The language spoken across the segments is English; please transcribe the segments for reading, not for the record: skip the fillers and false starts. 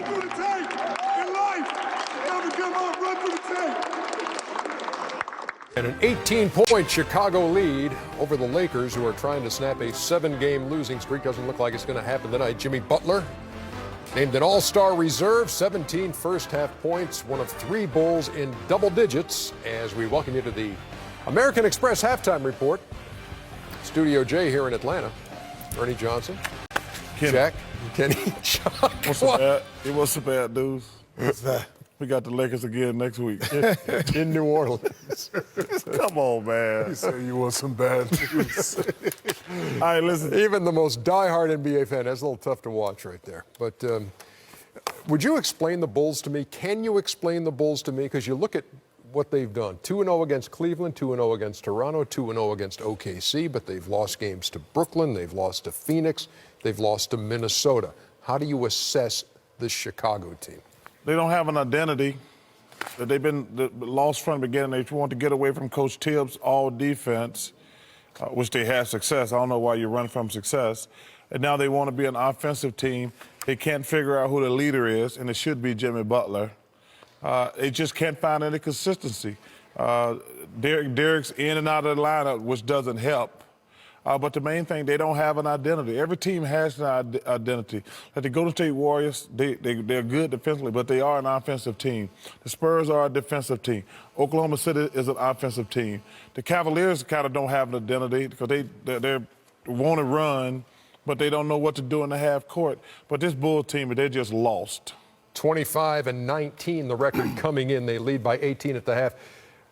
run through the tape. In life, never give up, run through the tape. And an 18-point Chicago lead over the Lakers, who are trying to snap a 7-game losing streak. Doesn't look like it's going to happen tonight. Jimmy Butler, named an all-star reserve, 17 first-half points, one of 3 Bulls in double digits, as we welcome you to the American Express Halftime Report. Studio J here in Atlanta. Ernie Johnson, Shaq, Kenny, Chuck. It was a bad news. What's that? We got the Lakers again next week. In New Orleans. Come on, man. You say you want some bad news. All right, listen. Even the most diehard NBA fan, that's a little tough to watch right there. But would you explain the Bulls to me? Can you explain the Bulls to me? Because you look at what they've done. 2-0 against Cleveland, 2-0 against Toronto, 2-0 against OKC, but they've lost games to Brooklyn, they've lost to Phoenix, they've lost to Minnesota. How do you assess this Chicago team? They don't have an identity. They've been lost from the beginning. They want to get away from Coach Tibbs' all defense, which they had success. I don't know why you run from success. And now they want to be an offensive team. They can't figure out who the leader is, and it should be Jimmy Butler. They just can't find any consistency. Derek's in and out of the lineup, which doesn't help. But the main thing, they don't have an identity. Every team has an identity. Like the Golden State Warriors, they're good defensively, but they are an offensive team. The Spurs are a defensive team. Oklahoma City is an offensive team. The Cavaliers kind of don't have an identity because they want to run, but they don't know what to do in the half court. But this Bull team, they're just lost. 25-19, the record coming in. They lead by 18 at the half.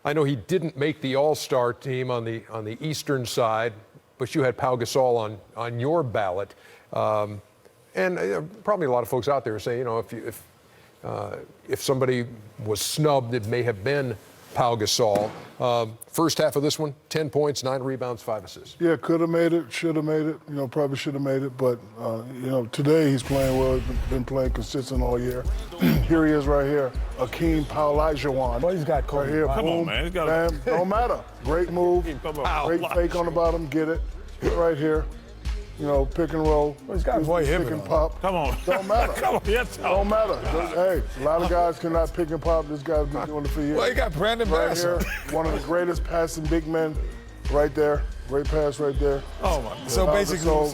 I know he didn't make the All-Star team on the Eastern side, but you had Pau Gasol on your ballot, and probably a lot of folks out there say, you know, if somebody was snubbed, it may have been Pau Gasol. First half of this one, 10 points, 9 rebounds, 5 assists. Yeah, could have made it, should have made it. You know, probably should have made it. But you know, today he's playing well. Been playing consistent all year. Here he is, right here, Akeem Olajuwon. Well, he's got Kobe. Right here, Come boom, on, man. He's got bam, don't matter. Great move. Great fake on the bottom. Get it. Right here. You know, pick and roll. Well, he's got boy pick and pop. Come on. Don't matter. Come on. Yes, don't matter. Hey, a lot of guys cannot pick and pop. This guy's been doing it for years. Well, he got Brandon right here. One of the greatest passing big men right there. Great pass right there. Oh, my God. So basically,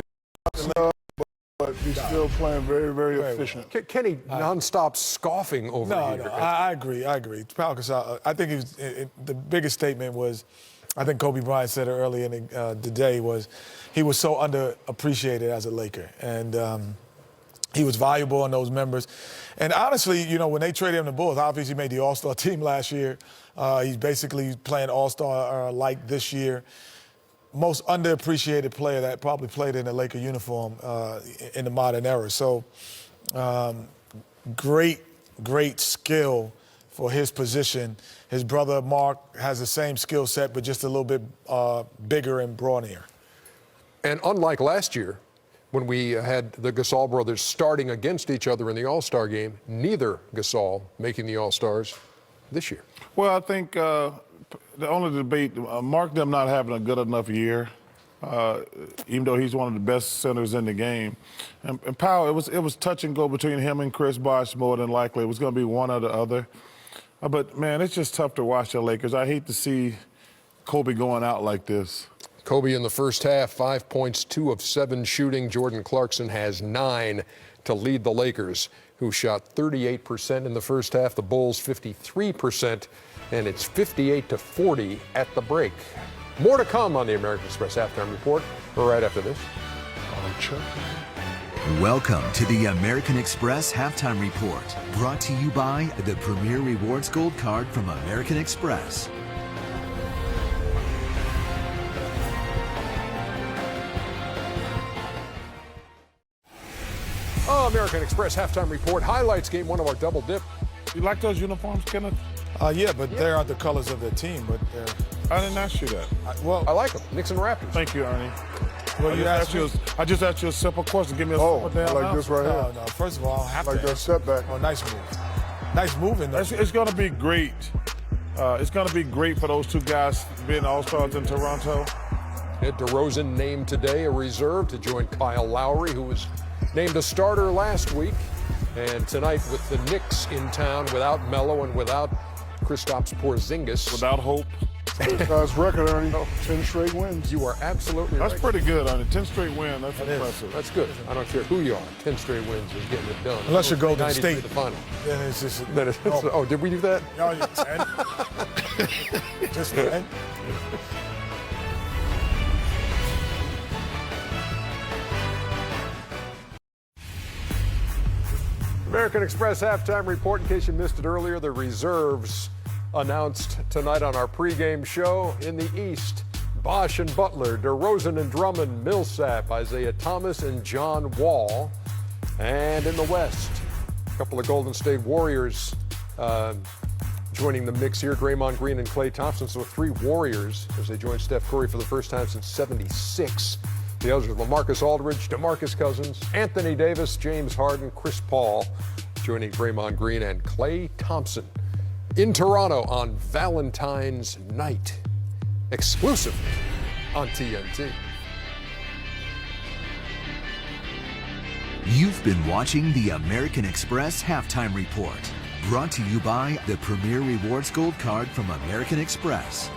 but he's still playing very, very efficient. Kenny nonstop scoffing over here. No, I agree. Pau Gasol, I think the biggest statement was, I think Kobe Bryant said it earlier in the day, was he was so underappreciated as a Laker. And he was valuable in those members. And honestly, you know, when they traded him to Bulls, obviously he made the All-Star team last year. He's basically playing All-Star like this year. Most underappreciated player that probably played in a Laker uniform in the modern era. So great skill for his position. His brother Mark has the same skill set, but just a little bit bigger and brawnier. And unlike last year, when we had the Gasol brothers starting against each other in the All-Star game, neither Gasol making the All-Stars this year. Well, I think the only debate, Mark them not having a good enough year, even though he's one of the best centers in the game. And Powell, it was touch and go between him and Chris Bosh more than likely. It was going to be one or the other. But, man, it's just tough to watch the Lakers. I hate to see Kobe going out like this. Kobe in the first half, 5 points, 2 of 7 shooting. Jordan Clarkson has 9 to lead the Lakers, who shot 38% in the first half. The Bulls 53%, and it's 58-40 at the break. More to come on the American Express Halftime Report right after this. Welcome to the American Express Halftime Report, brought to you by the Premier Rewards Gold Card from American Express. American Express Halftime Report, highlights game 1 of our double dip. You like those uniforms, Kenneth? Yeah, but they aren't the colors of their team, but they're... I didn't ask you that. I like them. Knicks and Raptors. Thank you, Ernie. Well, I just asked you a simple question. Give me a simple damn like this right here. No, first of all, I have like to. That setback. Oh, nice move. Nice move in there. It's going to be great. It's going to be great for those two guys being All-Stars in Toronto. Ed DeRozan named today a reserve to join Kyle Lowry, who was named a starter last week. And tonight with the Knicks in town without Melo and without Kristaps Porzingis. Without hope. Guy's record, Ernie, 10 straight wins. You are absolutely right. That's pretty good, Ernie. 10 straight wins. That's impressive. That's good. I don't care who you are. 10 straight wins is getting it done. Unless you're Golden 93 State. the final. Then it's just. Oh, did we do that? No, you 10. Just 10. American Express halftime report. In case you missed it earlier, the reserves announced tonight on our pregame show. In the East, Bosch and Butler, DeRozan and Drummond, Millsap, Isaiah Thomas and John Wall. And in the West, a couple of Golden State Warriors joining the mix here, Draymond Green and Klay Thompson. So 3 Warriors as they join Steph Curry for the first time since '76. The others are LaMarcus Aldridge, DeMarcus Cousins, Anthony Davis, James Harden, Chris Paul, joining Draymond Green and Klay Thompson in Toronto on Valentine's night, exclusively on TNT. You've been watching the American Express Halftime Report, brought to you by the Premier Rewards Gold Card from American Express.